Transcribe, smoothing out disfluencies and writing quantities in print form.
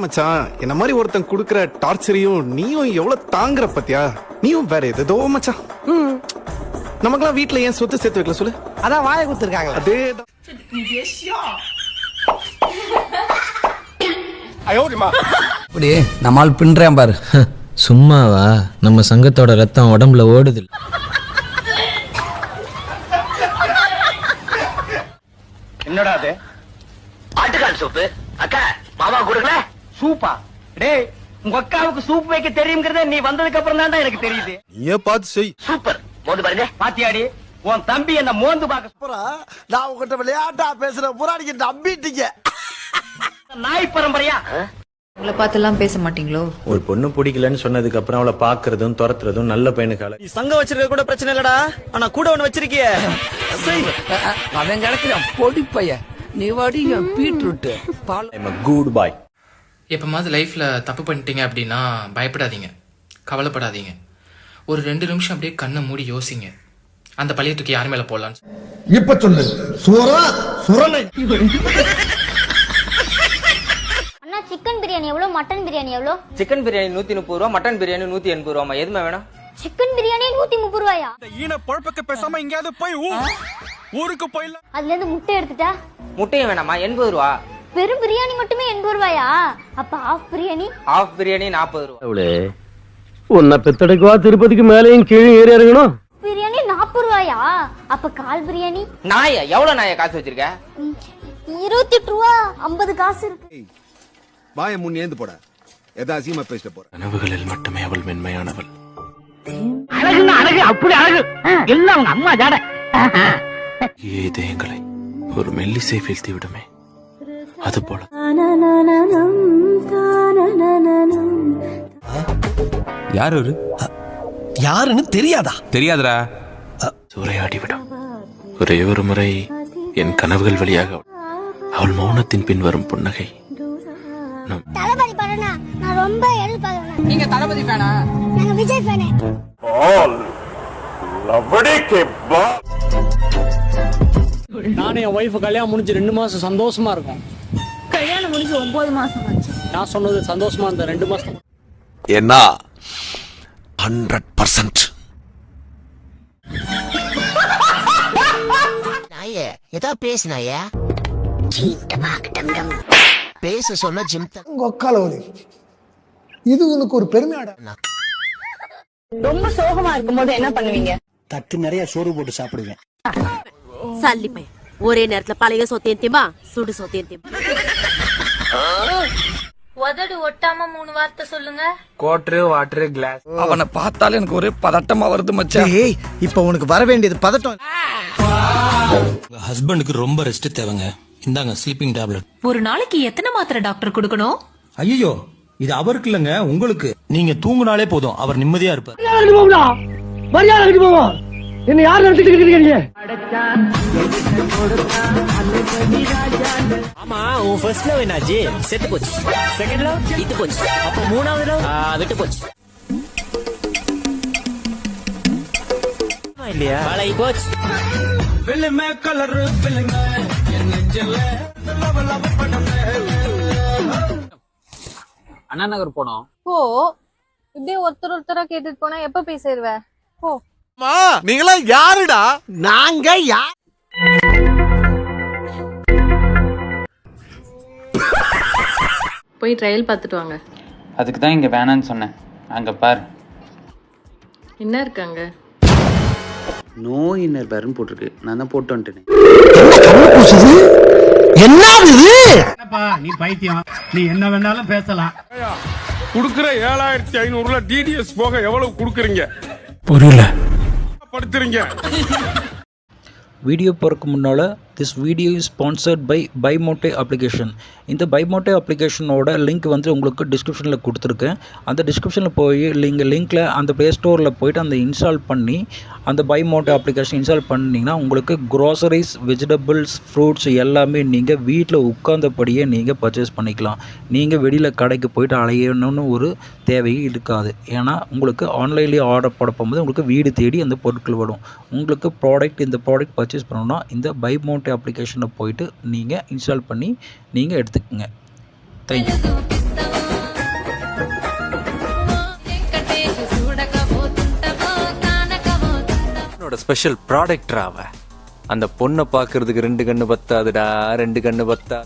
மச்சான் என்ன மாதிரி ஒருத்தன் குடுக்கற டார்ச்சரையும் நீயும் எவ்வளவு தாங்குற பத்தியா? நீயும் வேற ஏதோ மச்சான். நமக்கெல்லாம் வீட்டுல ஏன் சொத்து சேர்த்து வைக்கல சொல்லு? அதான் வாயை குடுத்துருக்காங்க. அதேதான். அப்படி நம்மால் பின்றேன் பாரு. சும்மாவா? நம்ம சங்கத்தோட ரத்தம் உடம்புல ஓடுது. என்னடா அது? ஆட்டுக்கால் சூப்பு. அக்கா மாமா கொடுக்கல சூப்பா? டேய் உங்க அக்காவுக்கு சூப் வைக்க தெரியுங்கிறத நீ வந்ததுக்கு அப்புறம் தான் எனக்கு தெரியுது. நீயே பார்த்து செய். சூப்பர். மோந்து பாருங்க. பாத்தியாடி உன் தம்பி என்ன மோந்து பாக்க. நான் உங்ககிட்ட விளையாட்டா பேசுற புறாடிக்கு நம்பிட்டீங்க. நாய் பரம்பரையா? உங்களை பார்த்துலாம் பேச மாட்டீங்களோ? ஒரு பொண்ணு பிடிக்கலன்னு சொன்னதுக்கு அப்புறம் அவளை பாக்குறதும் துரத்துறதும் நல்ல பையனுக்கால. நீ சங்கம் வச்சிருக்க கூட பிரச்சனை இல்லடா, ஆனா கூட ஒண்ணு வச்சிருக்கிய. அவன் கிடைக்கிறான் பொடி பையன். நீ வாடி பீட்ரூட் பால். குட் பாய். எப்போமாவது லைஃப்ல தப்பு பண்ணிட்டீங்க அப்படின்னா பயப்படாதீங்க, கவலைப்படாதீங்க. ஒரு 2 நிமிஷம் அப்படியே கண்ணை மூடி யோசிங்க, அந்த பழைய தூக்கி யார் மேல போடலான்னு. இப்ப சொல்லு. சூரா சுரனை. அண்ணா சிக்கன் பிரியாணி எவ்வளவு, மட்டன் பிரியாணி எவ்வளவு? சிக்கன் பிரியாணி 130 ரூபா, மட்டன் பிரியாணி 180 ரூபாமா. எதுமே வேணும்? சிக்கன் பிரியாணி 130 ரூபாயா? ஈன பொழப்புக்கு பேசாம எங்கயாவது போய் ஊருக்கு போயிடலாம். அதுல இருந்து முட்டை எடுத்துட்டா? முட்டையும் வேணாமா? 80 ரூபா. வெறும் பிரியாணி மட்டுமே 80 ரூபாயா? அப்ப ஆஃப் பிரியாணி? ஆஃப் பிரியாணி 40 ரூபா. உன்னை பெத்தடைக்குவா திருப்பதிக்கு மேலேயும் கீழே ஏறி இறங்கணும். பிரியாணி 40 ரூபாயா? அப்ப கால் பிரியாணி? நாயா? எவ்வளவு நாயா காசு வச்சிருக்க? 28 ரூபா 50 காசு இருக்கு. வாய முன் ஏந்து போட. எதா அசியமா பேசிட்டு போற. கனவுகளில் மட்டுமே அவள் மென்மையானவள். அழகுன்னா அழகு, அப்படி அழகு. எல்லாம் அவங்க அம்மா ஜாட. இதயங்களை ஒரு மெல்லிசை வீழ்த்தி விடுமே, அது போல. யார் ஒரு யாருன்னு தெரியாதா? தெரியாதுடா. சூறையாடிவிடும். ஒரே ஒரு முறை என் கனவுகள் வழியாக அவள் மௌனத்தின் பின் வரும் புன்னகை. தளபதி படனா நான் ரொம்ப எதிர்பார்க்கிறேன். நீங்க தளபதி ஃபேனா? நாங்க விஜய் ஃபேனே. நானும் என் ஒய்ஃப் கல்யாணம் முடிஞ்சு 2 மாசம் சந்தோஷமா இருக்கும். கல்யாணம் முடிஞ்சு 9 மாசம் ஆச்சு. நான் சொன்னது சந்தோஷமா இருந்த 2 மாசம். என்ன 100%. நாயே ஏதா பேசுனாயே. பேச சொன்ன ஜிம் உங்க ஒக்கால ஒலி. இது உனக்கு ஒரு பெருமையாடா. ரொம்ப சோகமா இருக்கும்போது என்ன பண்ணுவீங்க? தட்டு நிறைய சோறு போட்டு சாப்பிடுவேன். சல்லிப்பை ஒரே நேரத்துல பழைய சோத்தையும் திம்பா, சுடு சோத்தையும் திம்பா. உதடு ஒட்டாம 3 வார்த்தை சொல்லுங்க. கோட்ரு வாட்டர் கிளாஸ். அவனை பார்த்தாலே எனக்கு ஒரே பதட்டமா வருது மச்சான். இப்ப உனக்கு வர வேண்டியது பதட்டம். ஹஸ்பண்டுக்கு ரொம்ப ரெஸ்ட் தேவைங்க. இந்தாங்க ஸ்லீப்பிங் டேப்லெட். ஒரு நாளைக்கு எத்தனை மாத்திரை டாக்டர் கொடுக்கணும்? ஐயோ, இது அவருக்கு இல்லங்க, உங்களுக்கு. நீங்க தூங்குனாலே போதும், அவர் நிம்மதியா இருப்பார். மரியாதை போவோம். என்ன யார் நினைச்சிட்டு இருக்கீங்க? ஆமா, உன் ஃபர்ஸ்ட் லவ் என்னாச்சு? செத்து போச்சு. செகண்ட் லவ் இது போச்சு. அப்ப 3வது லவ் விட்டு போச்சு. இல்லையா? பழகி போச்சு. அண்ணா நகர் போனோம். ஓ இப்படியே ஒருத்தரா கேட்டுட்டு போனா எப்ப போய் சேருவ? ஓ நீங்களா யாருடா? நாங்க யார்? போய் ட்ரையல் பார்த்துட்டு வாங்க. அதுக்கு தான் இங்க வேணான்னு சொன்னேன். அங்க பாரு என்ன இருக்காங்க? நோ இன்னர் பேர்னு போட்டிருக்கு. நான் தான் போட்டு வந்துட்டேன். என்னப்பா நீ பைத்தியம். நீ என்ன வேணாலும் பேசலாம். குடுக்குற 7500ல டிடிஎஸ் போக எவ்வளவு குடுக்குறீங்க? புரியல. படுத்துறீங்க. வீடியோ போகிறதுக்கு முன்னால் this video is sponsored by பைமோட்டே அப்ளிகேஷன். இந்த பைமோட்டே அப்ளிகேஷனோட லிங்க் வந்து உங்களுக்கு டிஸ்கிரிப்ஷனில் கொடுத்துருக்கேன். அந்த டிஸ்கிரிப்ஷனில் போய் லிங்க்கில் அந்த ப்ளே ஸ்டோரில் போய்ட்டு அந்த இன்ஸ்டால் பண்ணி அந்த பைமோட்டே அப்ளிகேஷன் இன்ஸ்டால் பண்ணிங்கன்னா உங்களுக்கு க்ரோசரிஸ், வெஜிடபிள்ஸ், ஃப்ரூட்ஸ் எல்லாமே நீங்கள் வீட்டில் உட்கார்ந்தபடியே நீங்கள் பர்ச்சேஸ் பண்ணிக்கலாம். நீங்கள் வெளியில் கடைக்கு போய்ட்டு அலையணும்னு ஒரு தேவையே இருக்காது. ஏன்னா உங்களுக்கு ஆன்லைன்லேயே ஆர்டர் போட போகும்போது உங்களுக்கு வீடு தேடி அந்த பொருட்கள் வரும். உங்களுக்கு இந்த ப்ராடக்ட் பர்ச்சேஸ் பண்ணணும்னா இந்த பைமோட்டே மோட்டே அப்ளிகேஷனை போயிட்டு நீங்கள் இன்ஸ்டால் பண்ணி நீங்கள் எடுத்துக்கோங்க. தேங்க்யூ. என்னோட ஸ்பெஷல் ப்ராடக்ட் அவ. அந்த பொண்ணை பார்க்கறதுக்கு 2 கண்ணு பத்தாதுடா, 2 கண்ணு பத்தா.